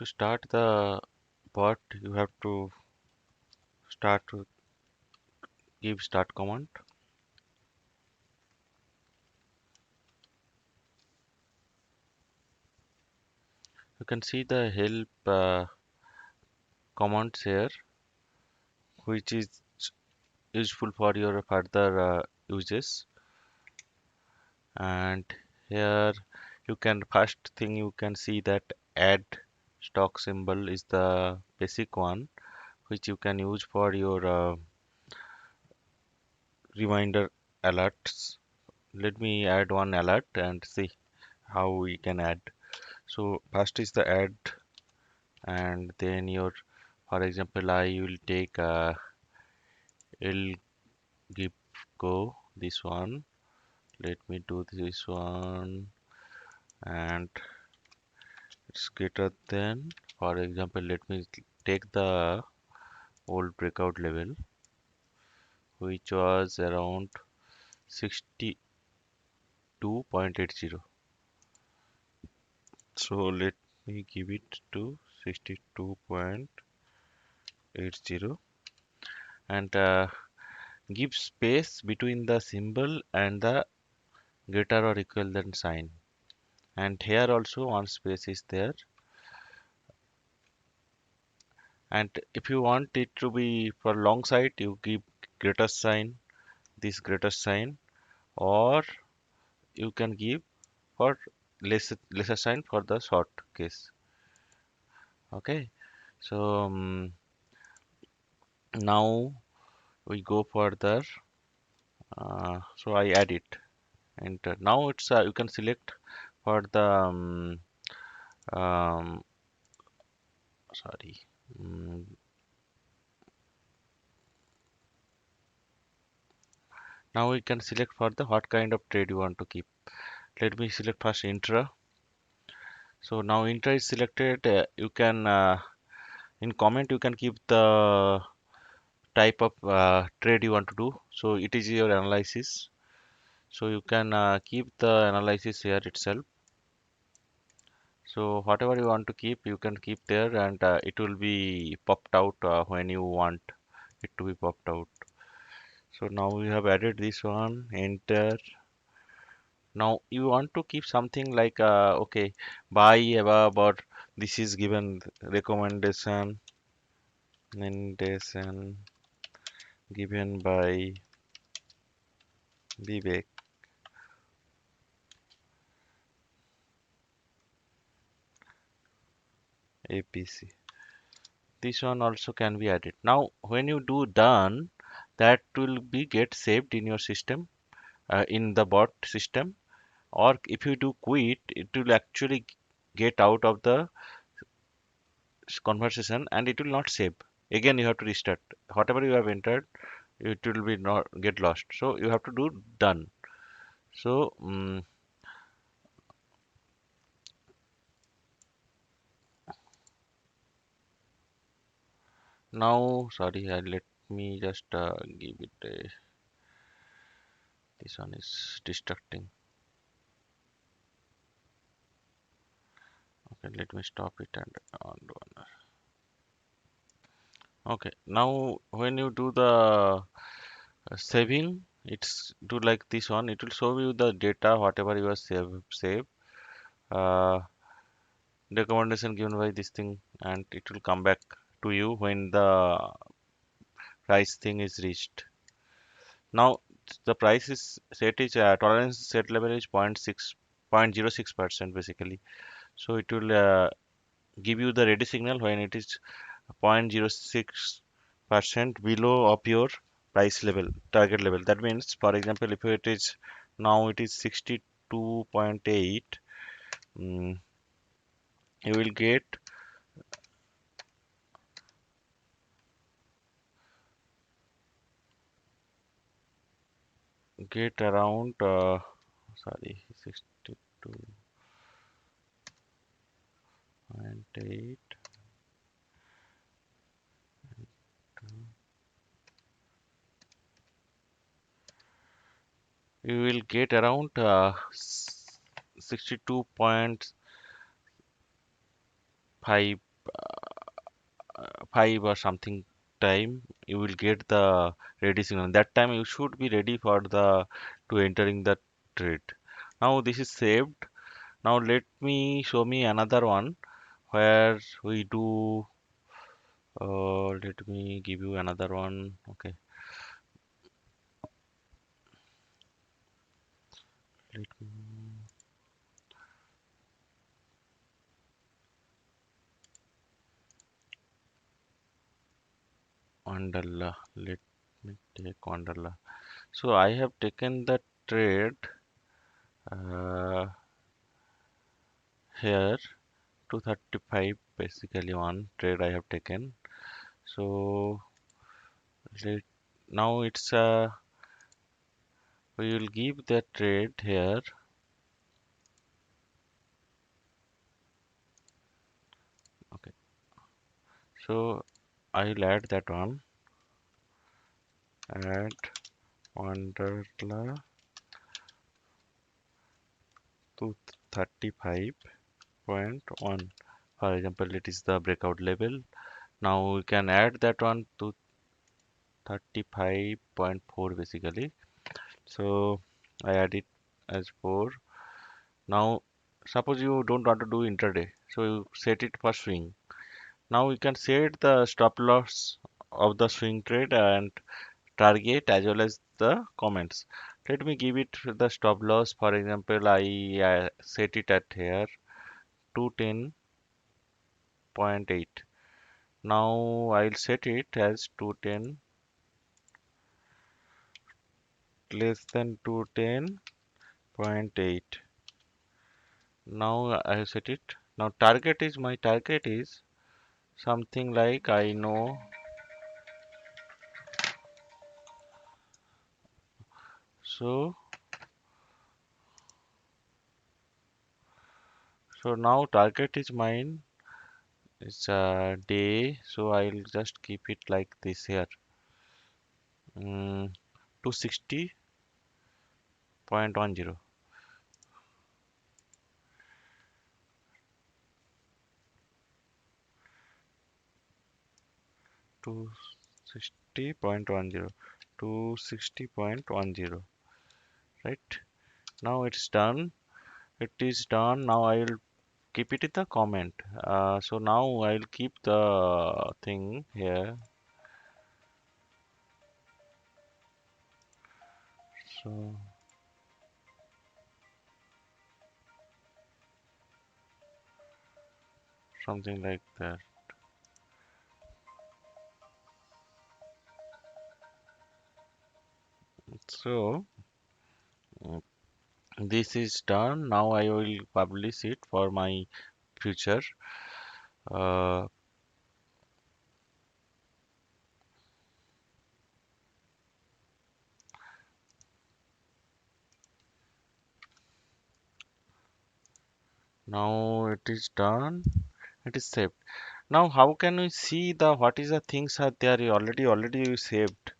To start the bot, you have to start to give start command. You can see the help commands here, which is useful for your further uses. And here you can first thing you can see that add stock symbol is the basic one, which you can use for your reminder alerts. Let me add one alert and see how we can add. So first is the add, and then your, for example, I will take I'll give go this one. Let me do this one, and it's greater than, for example, let me take the old breakout level, which was around 62.80. So let me give it to 62.80, and give space between the symbol and the greater or equal than sign. And here also one space is there. And if you want it to be for long side, you give greater sign, this greater sign, or you can give for lesser sign for the short case. Okay, so now we go further. So I add it, and now it's you can select for the um, sorry. mm, Now we can select for the what kind of trade you want to keep. Let me select first intra. So now intra is selected. You can in comment you can keep the type of trade you want to do. So it is your analysis. So you can keep the analysis here itself. So whatever you want to keep, you can keep there, and it will be popped out when you want it to be popped out. So now we have added this one. Enter. Now you want to keep something like okay, buy above, or this is given recommendation given by Vivek APC. This one also can be added. Now when you do done, that will be get saved in your system, in the bot system, or if you do quit, it will actually get out of the conversation and it will not save. Again you have to restart. Whatever you have entered, it will be not get lost, so you have to do done. So now sorry, let me just give it a, this one is distracting. Okay, let me stop it and on one. Okay, now when you do the saving, it's do like this one, it will show you the data whatever you are save uh, recommendation given by this thing, and it will come back to you when the price thing is reached. Now the price is set is tolerance set level is 0.06% basically. So it will give you the ready signal when it is 0.06% below of your price level, target level. That means, for example, if it is now it is 62.8, you will get around sorry, 62.8. You will get around 62.5 5 or something time, you will get the ready signal. That time you should be ready for the to entering the trade. Now this is saved. Now let me show me another one where we do. Let me give you another one. Okay, let me Wonderla. Let me take Wonderla. So I have taken the trade uh, here 235 basically one trade I have taken. So let now it's we will give the trade here. Okay, so I'll add that one. Add Wonderla to 35.1. For example, it is the breakout level. Now we can add that one to 35.4 basically. So I add it as 4. Now suppose you don't want to do intraday, so you set it for swing. Now you can set the stop loss of the swing trade and target as well as the comments. Let me give it the stop loss. For example, I set it at here 210.8. Now I'll set it as 210 less than 210.8. Now I have set it. Now target is my target is something like I know. So now target is mine. It's a day. So I'll just keep it like this here. 260.10. 260.10. 260.10. Right. Now it's done. It is done. Now I will keep it in the comment. So now I'll keep the thing here. So something like that. So this is done. Now I will publish it for my future. Uh, Now it is done. It is saved. Now how can we see the what is the things are there already saved?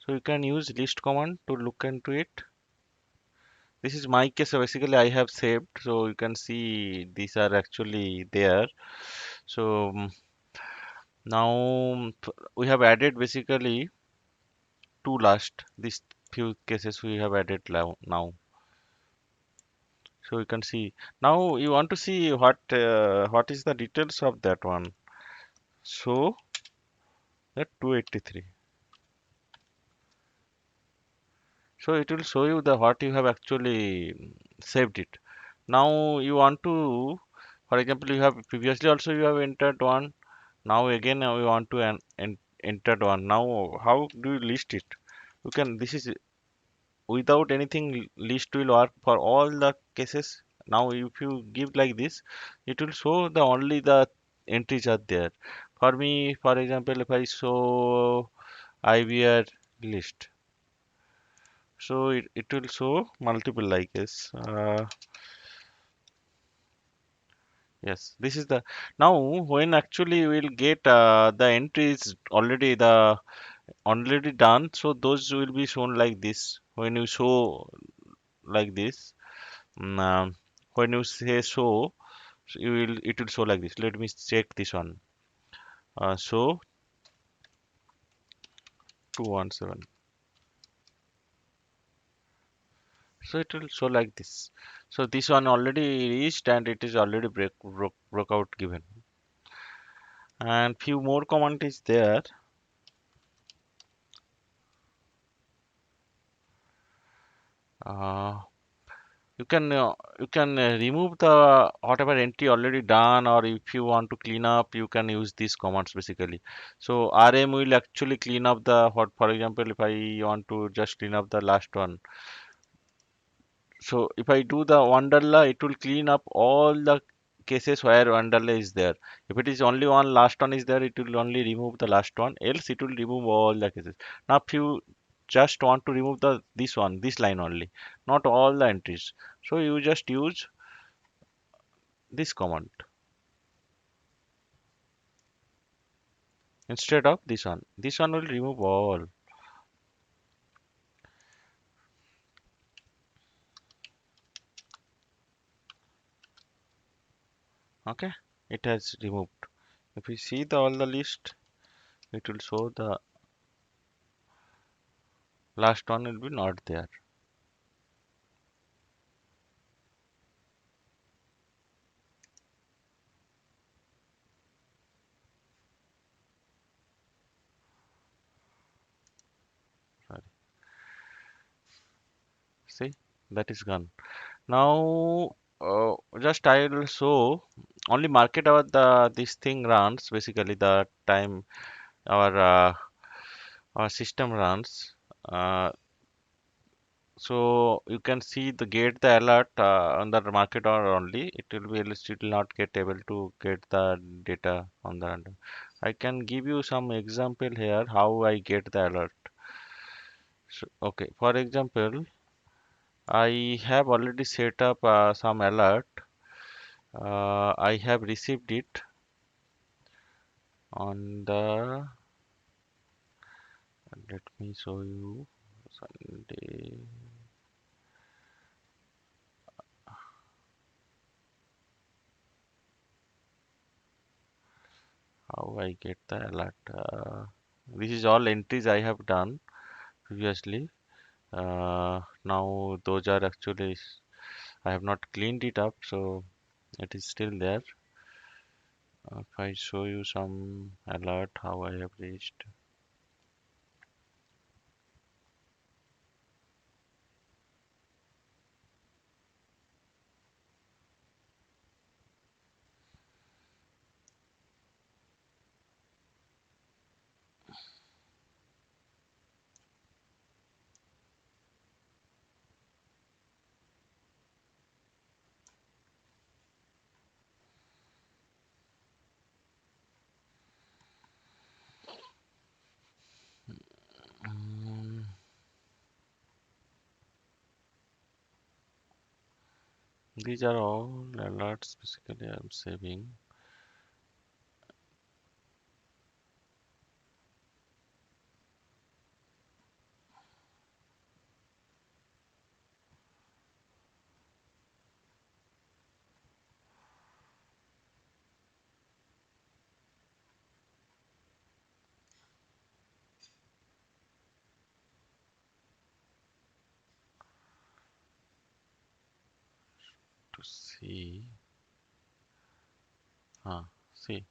So you can use list command to look into it. This is my case. So basically, I have saved, so you can see these are actually there. So now we have added basically two last these few cases we have added now. So you can see now you want to see what is the details of that one. So that 283. So it will show you the what you have actually saved it. Now you want to, for example, you have previously also you have entered one. Now again we want to entered one. Now how do you list it? You can this is without anything list will work for all the cases. Now if you give like this, it will show the only the entries are there. For me, for example, if I show IVR list, so it will show multiple like this. Yes, this is the now when actually we'll get the entries already done, so those will be shown like this. When you show like this, mm, when you say show, So it will show like this. Let me check this one. So 217. So it will show like this. So this one already reached and it is already broke out given. And few more command is there. Uh, you can remove the whatever entry already done, or if you want to clean up, you can use these commands basically. So rm will actually clean up the what, for example, if I want to just clean up the last one. So if I do the Wonderla, it will clean up all the cases where Wonderla is there. If it is only one last one is there, it will only remove the last one. Else it will remove all the cases. Now if you just want to remove the this one, this line only, not all the entries. So you just use this command instead of this one. This one will remove all. Okay, it has removed. If you see the all the list, it will show the last one will be not there. Sorry. See, that is gone. Now, just I will show only market our the this thing runs basically the time our our system runs. So you can see the get the alert on the market hour only. It will be else it will not get able to get the data on the random. I can give you some example here how I get the alert. So, okay, for example, I have already set up some alert. I have received it on the, let me show you, Sunday. How I get the alert? This is all entries I have done previously. Now those are actually I have not cleaned it up, so it is still there. If I show you some alert, how I have reached. Mm, these are all alerts basically I'm saving to see. See,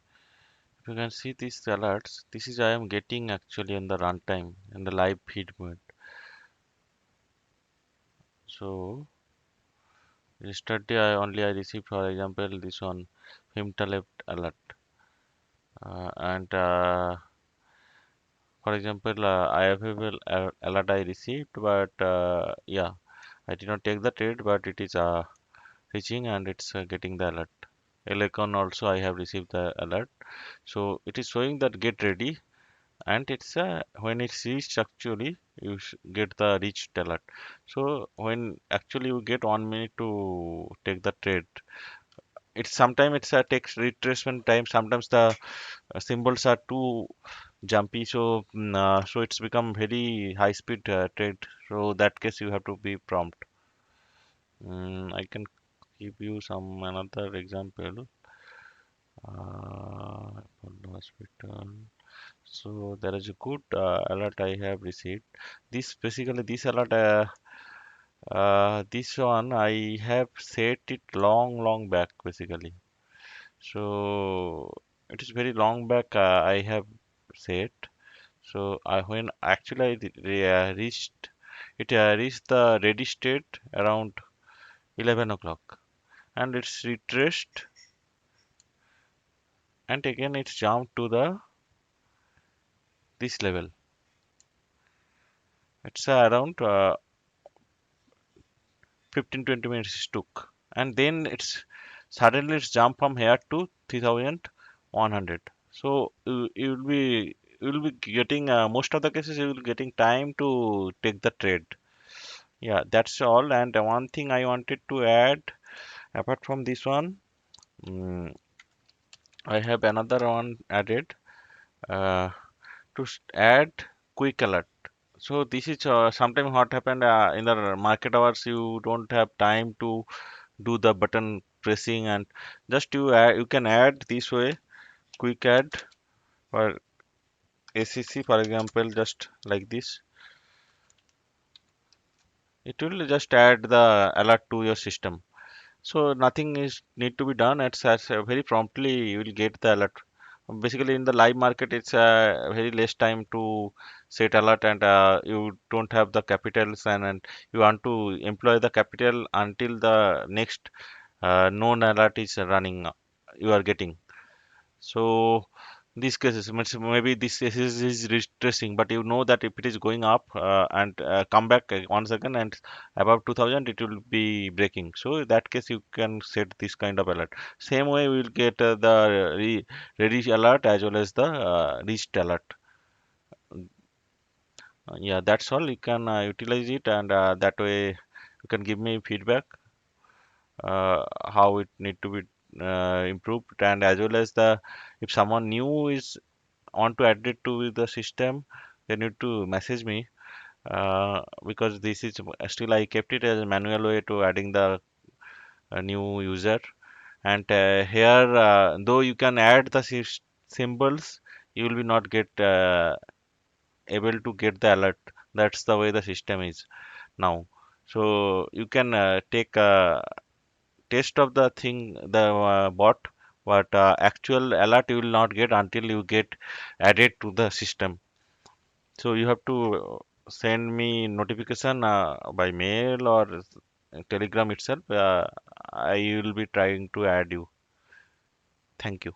if you can see these alerts, this is I am getting actually in the runtime in the live feed mode. So yesterday I received, for example, this one Himtalab alert, and for example, IFFL alert I received, but yeah, I did not take the trade, but it is reaching and it's getting the alert. Elecon also I have received the alert, so it is showing that get ready, and it's when it's reached actually you get the reached alert. So when actually you get 1 minute to take the trade, it's sometimes it's a takes retracement time. Sometimes the symbols are too jumpy, so so it's become very high speed trade. So that case you have to be prompt. I can. give you some another example. Apollo Hospital. So there is a good alert I have received. This alert, this one I have set it long back basically. So it is very long back I have set. So I when actually reached it reached the ready state around 11 o'clock, and it's retraced, and again it's jumped to the this level. It's around 15-20 minutes it took, and then it's jumped from here to 3100. So you will be getting most of the cases you will getting time to take the trade. Yeah, that's all. And one thing I wanted to add apart from this one, mm, I have another one added uh, add quick alert. So this is sometimes what happened in the market hours. You don't have time to do the button pressing, and just you can add this way quick add for ACC, for example, just like this. It will just add the alert to your system. So nothing is need to be done. It's very promptly you will get the alert. Basically, in the live market, it's very less time to set alert, and you don't have the capitals, and you want to employ the capital until the next known alert is running. You are getting. So these cases, maybe this is retracing, but you know that if it is going up and come back once again and above 2000, it will be breaking. So in that case, you can set this kind of alert. Same way, we will get the ready alert as well as the reached alert. Yeah, that's all. You can utilize it, and that way you can give me feedback how it need to be improved, and as well as the if someone new is want to add it to the system, they need to message me because this is still I kept it as a manual way to adding the new user. And here, though you can add the symbols, you will be not get able to get the alert. That's the way the system is now. So you can take a test of the thing, the bot, but actual alert you will not get until you get added to the system. So you have to send me notification by mail or Telegram itself. I will be trying to add you. Thank you.